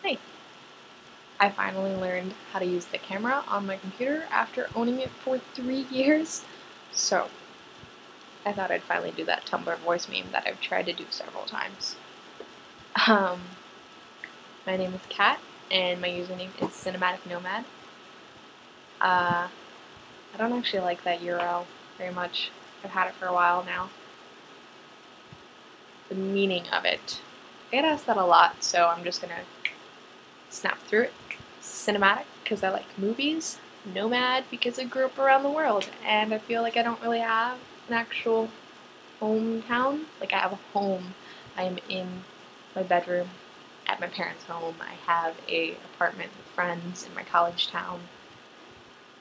Hey, I finally learned how to use the camera on my computer after owning it for 3 years, so I thought I'd finally do that Tumblr voice meme that I've tried to do several times. Um, my name is Kat, and my username is Cinematic Nomad. I don't actually like that URL very much. I've had it for a while now. The meaning of it. I get asked that a lot, so I'm just gonna snap through it. Cinematic, because I like movies. Nomad, because I grew up around the world, and I feel like I don't really have an actual hometown. Like, I have a home. I am in my bedroom at my parents' home. I have a apartment with friends in my college town,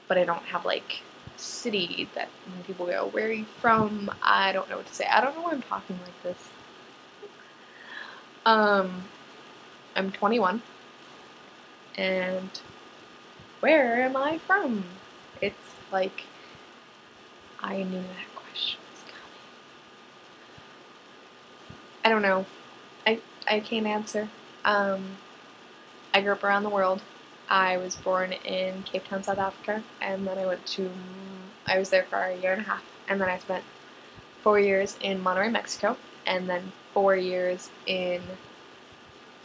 but I don't have, like, a city that when people go, where are you from? I don't know what to say. I don't know why I'm talking like this. I'm 21, and where am I from? It's like, I knew that question was coming. I don't know. I can't answer. I grew up around the world. I was born in Cape Town, South Africa, and then I was there for a year and a half, and then I spent 4 years in Monterrey, Mexico, and then 4 years in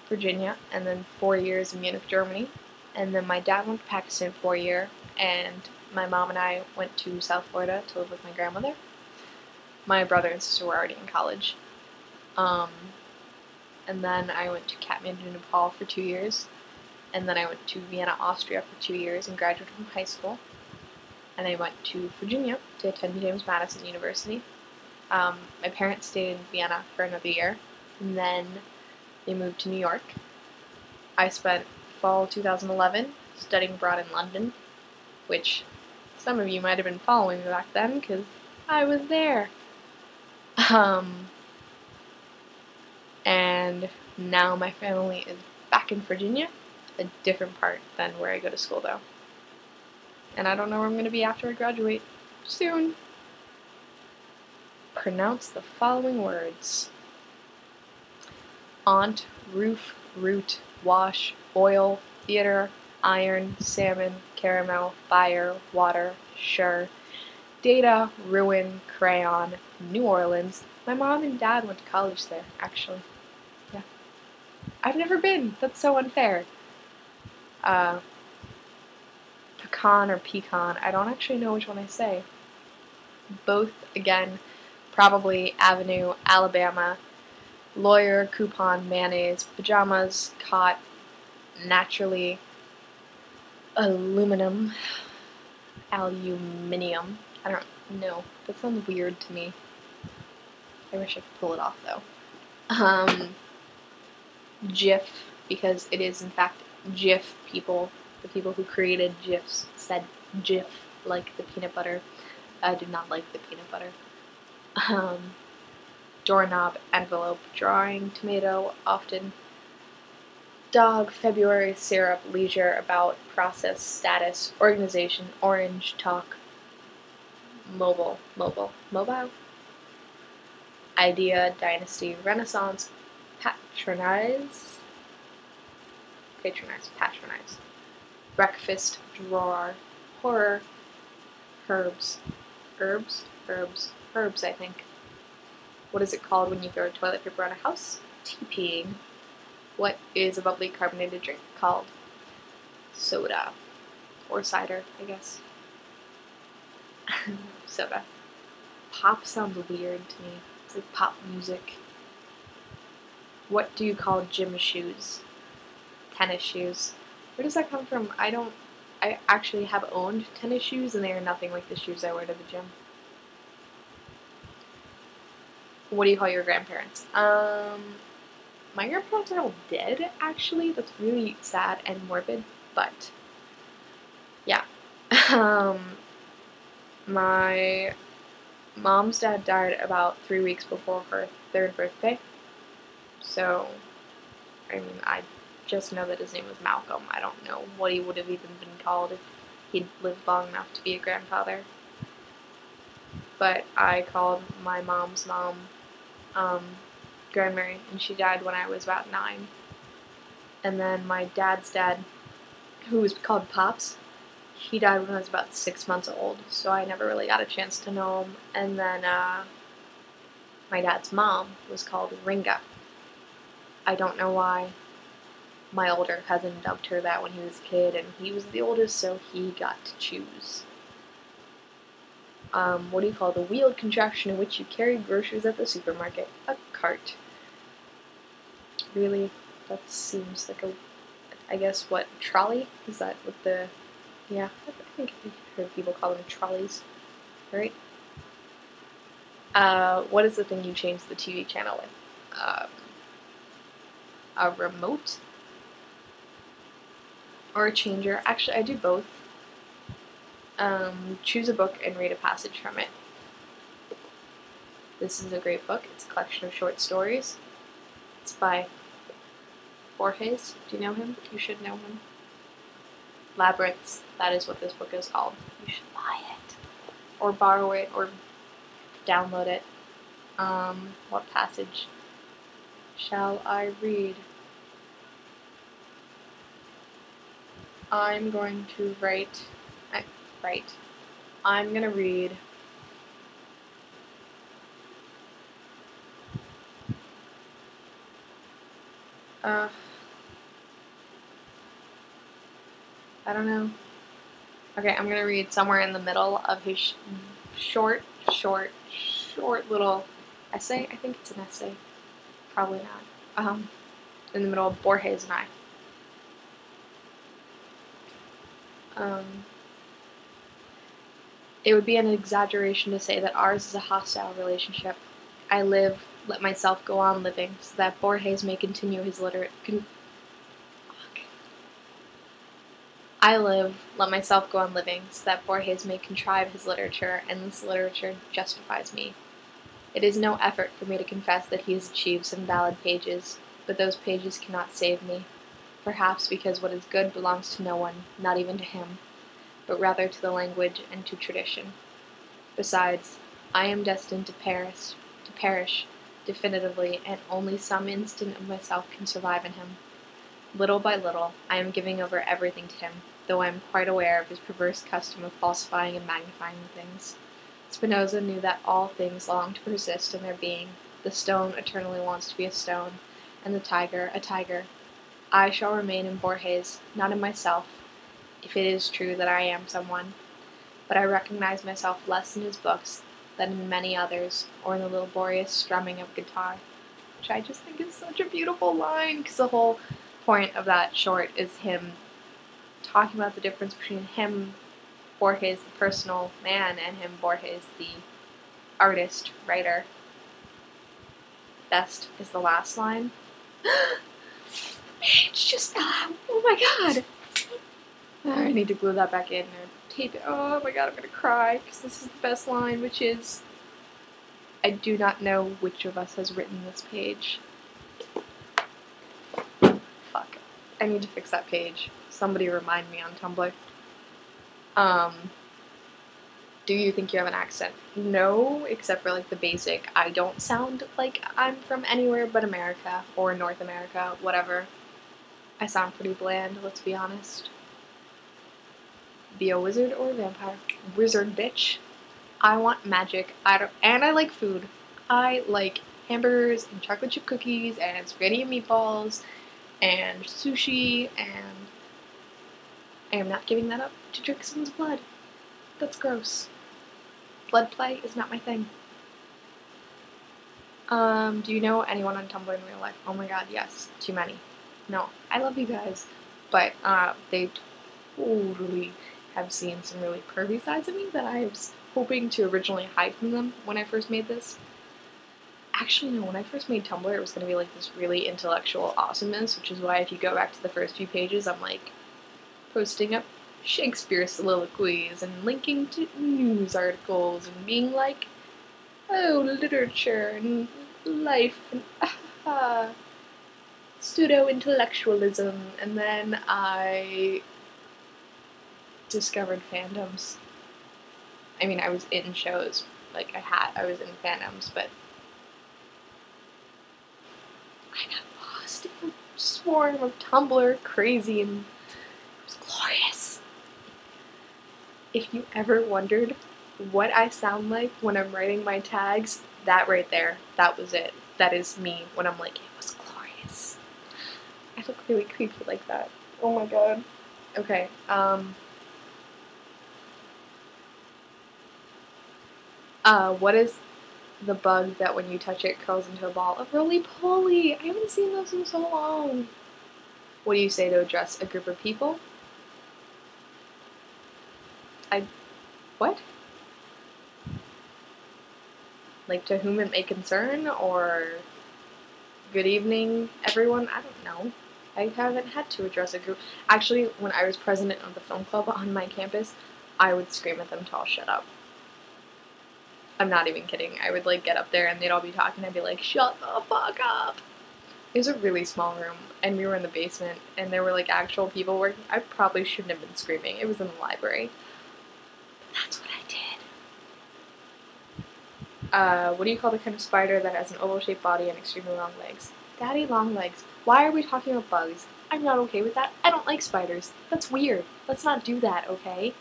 Virginia, and then 4 years in Munich, Germany, and then my dad went to Pakistan for a year, and my mom and I went to South Florida to live with my grandmother. My brother and sister were already in college. And then I went to Kathmandu, Nepal for 2 years, and then I went to Vienna, Austria for 2 years and graduated from high school. And I went to Virginia to attend James Madison University. My parents stayed in Vienna for another year, and then they moved to New York. I spent fall 2011 studying abroad in London, which some of you might have been following me back then because I was there. And now my family is back in Virginia, a different part than where I go to school though. And I don't know where I'm going to be after I graduate. Soon. Pronounce the following words: aunt, roof, root, wash, oil, theater, iron, salmon, caramel, fire, water, sure, data, ruin, crayon, New Orleans. My mom and dad went to college there, actually. Yeah. I've never been. That's so unfair. Pecan or pecan. I don't actually know which one I say. Both, again, probably Avenue, Alabama. Lawyer, coupon, mayonnaise, pajamas, cot, naturally, aluminium. I don't know. That sounds weird to me. I wish I could pull it off though. GIF, because it is in fact GIF people. The people who created GIFs said GIF, like the peanut butter. I did not like the peanut butter. Doorknob, envelope, drawing, tomato, often. Dog, February, syrup, leisure, about, process, status, organization, orange, talk, mobile. Idea, dynasty, renaissance, patronize. Breakfast, drawer, horror, herbs, I think. What is it called when you throw toilet paper on a house? TPing. What is a bubbly carbonated drink called? Soda. Or cider, I guess. Soda. Pop sounds weird to me. It's like pop music. What do you call gym shoes? Tennis shoes. Where does that come from? I actually have owned tennis shoes, and they are nothing like the shoes I wear to the gym. What do you call your grandparents? My grandparents are all dead, actually. That's really sad and morbid, but yeah. My mom's dad died about 3 weeks before her 3rd birthday. So, I mean, I just know that his name was Malcolm. I don't know what he would have even been called if he'd lived long enough to be a grandfather. But I called my mom's mom Grandmary, and she died when I was about 9. And then my dad's dad, who was called Pops, he died when I was about 6 months old, so I never really got a chance to know him. And then my dad's mom was called Ringa. I don't know why. My older cousin dubbed her that when he was a kid, and he was the oldest, so he got to choose. What do you call the wheeled contraption in which you carry groceries at the supermarket? A cart. Really? That seems like I guess what, trolley? Is that what the, yeah, I think I've heard people call them trolleys, right? What is the thing you change the TV channel with? A remote? Or a changer? Actually, I do both. Choose a book and read a passage from it. This is a great book. It's a collection of short stories. It's by Borges. Do you know him? You should know him. Labyrinths. That is what this book is called. You should buy it. Or borrow it, or download it. What passage shall I read? I'm going to I'm gonna read I don't know. Okay, I'm gonna read somewhere in the middle of his short little essay. I think it's an essay. Probably not. In the middle of Borges and I. It would be an exaggeration to say that ours is a hostile relationship. I live, let myself go on living, so that Borges may continue his I live, let myself go on living, so that Borges may contrive his literature, and this literature justifies me. It is no effort for me to confess that he has achieved some valid pages, but those pages cannot save me. Perhaps because what is good belongs to no one, not even to him, but rather to the language and to tradition. Besides, I am destined to perish definitively, and only some instant of myself can survive in him. Little by little, I am giving over everything to him, though I am quite aware of his perverse custom of falsifying and magnifying things. Spinoza knew that all things long to persist in their being. The stone eternally wants to be a stone, and the tiger a tiger. I shall remain in Borges, not in myself, if it is true that I am someone, but I recognize myself less in his books than in many others, or in the laborious strumming of guitar, which I just think is such a beautiful line, because the whole point of that short is him talking about the difference between him, Borges, the personal man, and him, Borges, the artist, writer. Best is the last line. The page just fell out. Oh my god! I need to glue that back in or tape it. Oh my god, I'm gonna cry, because this is the best line, which is, I do not know which of us has written this page. Fuck. I need to fix that page. Somebody remind me on Tumblr. Do you think you have an accent? No, except for like the basic, I don't sound like I'm from anywhere but America, or North America, whatever. I sound pretty bland, let's be honest. Be a wizard or a vampire? Wizard, bitch. I want magic. And I like food. I like hamburgers and chocolate chip cookies and spaghetti and meatballs and sushi, and I am not giving that up to drink someone's blood. That's gross. Blood play is not my thing. Do you know anyone on Tumblr in real life? Oh my god, yes. Too many. No, I love you guys, but they totally have seen some really pervy sides of me that I was hoping to originally hide from them when I first made this. Actually, no, when I first made Tumblr, it was going to be like this really intellectual awesomeness, which is why if you go back to the first few pages, I'm like posting up Shakespeare soliloquies and linking to news articles and being like, oh, literature and life and pseudo-intellectualism, and then I discovered fandoms. I mean, I was in shows, like I was in fandoms, but I got lost in swarm of Tumblr crazy, and it was glorious. If you ever wondered what I sound like when I'm writing my tags, that right there, that was it. That is me when I'm like, it was glorious. I look really creepy like that. Oh my god. Okay, what is the bug that when you touch it curls into a ball? A roly-poly! I haven't seen those in so long. What do you say to address a group of people? What? Like, to whom it may concern, or good evening, everyone? I don't know. I haven't had to address a group. Actually, when I was president of the film club on my campus, I would scream at them to all shut up. I'm not even kidding. I would, like, get up there and they'd all be talking and I'd be like, shut the fuck up! It was a really small room, and we were in the basement, and there were, like, actual people working. I probably shouldn't have been screaming. It was in the library. But that's what I did. What do you call the kind of spider that has an oval-shaped body and extremely long legs? Daddy long legs. Why are we talking about bugs? I'm not okay with that. I don't like spiders. That's weird. Let's not do that, okay?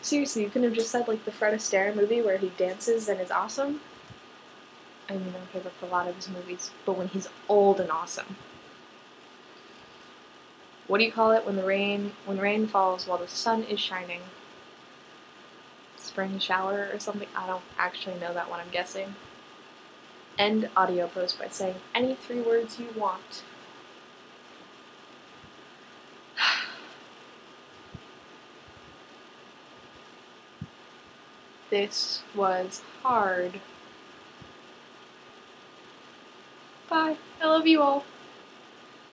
Seriously, you couldn't have just said, like, the Fred Astaire movie where he dances and is awesome? I mean, okay, that's a lot of his movies, but when he's old and awesome. What do you call it when rain falls while the sun is shining? Spring shower or something? I don't actually know that one, I'm guessing. End audio post by saying any 3 words you want. This was hard. Bye. I love you all.